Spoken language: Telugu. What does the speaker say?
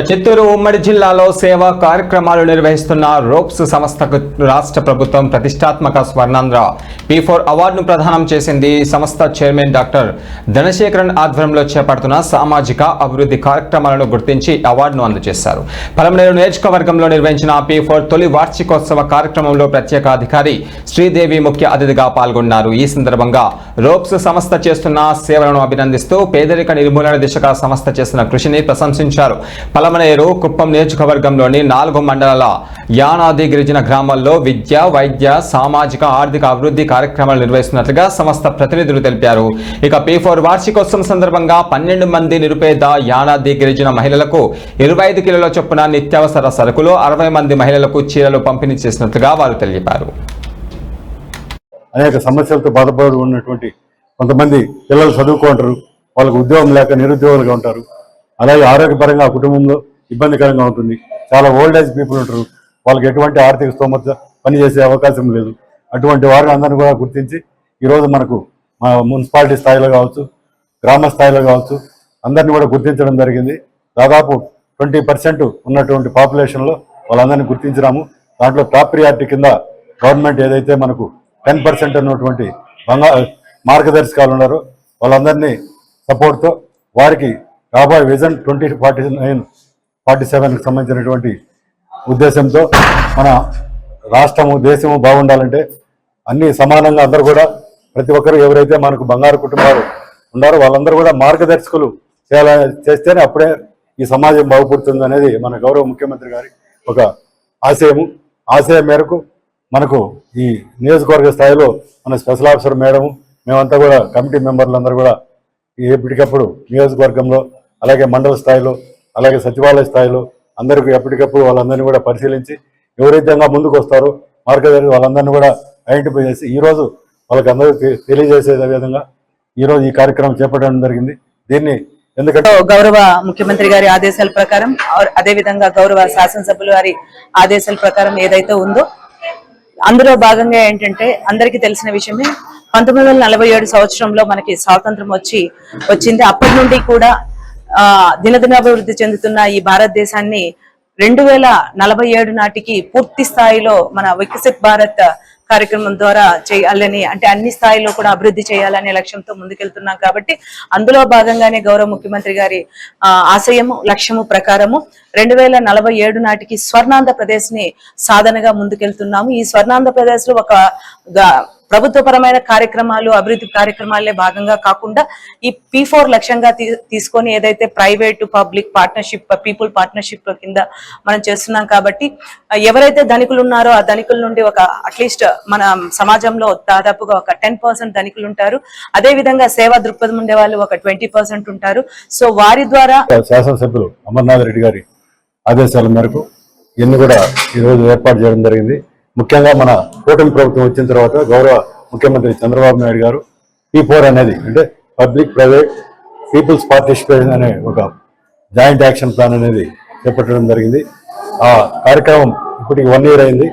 చిత్తూరు ఉమ్మడి జిల్లాలో సేవా కార్యక్రమాలు నిర్వహిస్తున్న రోప్స్ సంస్థకు రాష్ట్ర ప్రభుత్వం ప్రతిష్టాత్మక స్వర్ణాంధ్ర P4 అవార్డును ప్రదానం చేసింది. సంస్థ చైర్మన్ డాక్టర్ ధనశేఖరన్ ఆధ్వర్యంలో చేపడుతున్న సామాజిక అభివృద్ధి కార్యక్రమాలను గుర్తించి అవార్డును అందజేశారు. పలమనేరు నియోజకవర్గంలో నిర్వహించిన P4 తొలి వార్షికోత్సవ కార్యక్రమంలో ప్రత్యేక అధికారి శ్రీదేవి ముఖ్య అతిథిగా పాల్గొన్నారు. ఈ సందర్భంగా రోప్స్ సంస్థ చేస్తున్న సేవలను అభినందిస్తూ పేదరిక నిర్మూలన దిశగా సంస్థ చేస్తున్న కృషిని ప్రశంసించారు. పలమనేరు కుప్పం నియోజకవర్గంలోని 4 మండలాల యానాది గిరిజన గ్రామాల్లో విద్య, వైద్య, సామాజిక, ఆర్థిక అభివృద్ధి కార్యక్రమాలు నిర్వహిస్తున్నట్లుగా సంస్థ ప్రతినిధులు తెలిపారు. ఇక P4 వార్షికోత్సవం సందర్భంగా 12 మంది నిరుపేద యానాది గిరిజన మహిళలకు 25 కిలోల చొప్పున నిత్యావసర సరుకులు, 60 మంది మహిళలకు చీరలు పంపిణీ చేసినట్లుగా వారు తెలిపారు. అనేక సమస్యలతో బాధపడి ఉన్నటువంటి కొంతమంది పిల్లలు చదువుకుంటారు, వాళ్ళకు ఉద్యోగం లేక నిరుద్యోగులుగా ఉంటారు. అలాగే ఆరోగ్యపరంగా కుటుంబంలో ఇబ్బందికరంగా ఉంటుంది. చాలా ఓల్డ్ ఏజ్ పీపుల్ ఉంటారు, వాళ్ళకి ఎటువంటి ఆర్థిక స్తోమత పనిచేసే అవకాశం లేదు. అటువంటి వారిని అందరినీ కూడా గుర్తించి ఈరోజు మనకు మా మున్సిపాలిటీ స్థాయిలో కావచ్చు, గ్రామ స్థాయిలో కావచ్చు, అందరినీ కూడా గుర్తించడం జరిగింది. దాదాపు 20% ఉన్నటువంటి పాపులేషన్లో వాళ్ళందరినీ గుర్తించినాము. దాంట్లో టాప్ ప్రియారిటీ కింద గవర్నమెంట్ ఏదైతే మనకు 10% ఉన్నటువంటి మార్గదర్శకాలు ఉన్నారో వాళ్ళందరినీ సపోర్ట్తో వారికి రాబోయే విజన్ 2047కి సంబంధించినటువంటి ఉద్దేశంతో మన రాష్ట్రము, దేశము బాగుండాలంటే అన్ని సమానంగా అందరూ కూడా ప్రతి ఒక్కరు ఎవరైతే మనకు బంగారు కుటుంబాలు ఉన్నారో వాళ్ళందరూ కూడా మార్గదర్శకులు చేస్తేనే అప్పుడే ఈ సమాజం బాగుపడుతుంది అనేది మన గౌరవ ముఖ్యమంత్రి గారి ఒక ఆశయం మేరకు మనకు ఈ నియోజకవర్గ స్థాయిలో మన స్పెషల్ ఆఫీసర్ మేడము, మేమంతా కూడా కమిటీ మెంబర్లందరూ కూడా ఎప్పటికప్పుడు నియోజకవర్గంలో, అలాగే మండల స్థాయిలో, అలాగే సచివాలయ స్థాయిలో అందరికీ ఎప్పటికప్పుడు వాళ్ళందరినీ కూడా పరిశీలించి ఎవరైతే ముందుకు వస్తారో మార్గదర్శి వాళ్ళందరినీ కూడా ఐడెంటిఫై చేసి ఈరోజు వాళ్ళకి అందరికీ తెలియజేసే విధంగా ఈరోజు ఈ కార్యక్రమం చేపట్టడం జరిగింది. దీన్ని ఎందుకంటే గౌరవ ముఖ్యమంత్రి గారి ఆదేశాల ప్రకారం, అదేవిధంగా గౌరవ శాసనసభ్యుల వారి ఆదేశాల ప్రకారం ఏదైతే ఉందో అందులో భాగంగా ఏంటంటే అందరికీ తెలిసిన విషయమే 1947 సంవత్సరంలో మనకి స్వాతంత్రం వచ్చింది. అప్పటి నుండి కూడా దినదినాభివృద్ధి చెందుతున్న ఈ భారతదేశాన్ని 2047 నాటికి పూర్తి స్థాయిలో మన వికసిత్ భారత్ కార్యక్రమం ద్వారా చేయాలని, అంటే అన్ని స్థాయిలో కూడా అభివృద్ధి చేయాలనే లక్ష్యంతో ముందుకెళ్తున్నాం. కాబట్టి అందులో భాగంగానే గౌరవ ముఖ్యమంత్రి గారి లక్ష్యము ప్రకారము 2047 నాటికి స్వర్ణాంధ్ర ప్రదేశ్ ని సాధనగా ముందుకెళ్తున్నాము. ఈ స్వర్ణాంధ్ర ప్రదేశ్ లో ఒక ప్రభుత్వపరమైన కార్యక్రమాలు, అభివృద్ధి కార్యక్రమాలే భాగంగా కాకుండా ఈ P4 లక్ష్యంగా తీసుకొని ఏదైతే private public partnership, people partnership కింద మనం చేస్తున్నాం. కాబట్టి ఎవరైతే ధనికులు ఉన్నారో ఆ ధనికుల నుండి ఒక అట్లీస్ట్ మన సమాజంలో దాదాపుగా ఒక 10% ధనికులు ఉంటారు. అదే విధంగా సేవా దృక్పథం ఉండే వాళ్ళు ఒక 20% ఉంటారు. సో వారి ద్వారా శాసనసభ్యులు అమర్నాథ్ రెడ్డి గారి ఆదేశాల మేరకు ఇన్ని కూడా ఈరోజు ఏర్పాటు చేయడం జరిగింది. ముఖ్యంగా మన కూటమి ప్రభుత్వం వచ్చిన తర్వాత గౌరవ ముఖ్యమంత్రి చంద్రబాబు నాయుడు గారు P4 అనేది అంటే పబ్లిక్ ప్రైవేట్ పీపుల్స్ పార్టిసిపేషన్ అనే ఒక జాయింట్ యాక్షన్ ప్లాన్ అనేది చేపట్టడం జరిగింది. ఆ కార్యక్రమం ఇప్పటికి 1 year అయింది.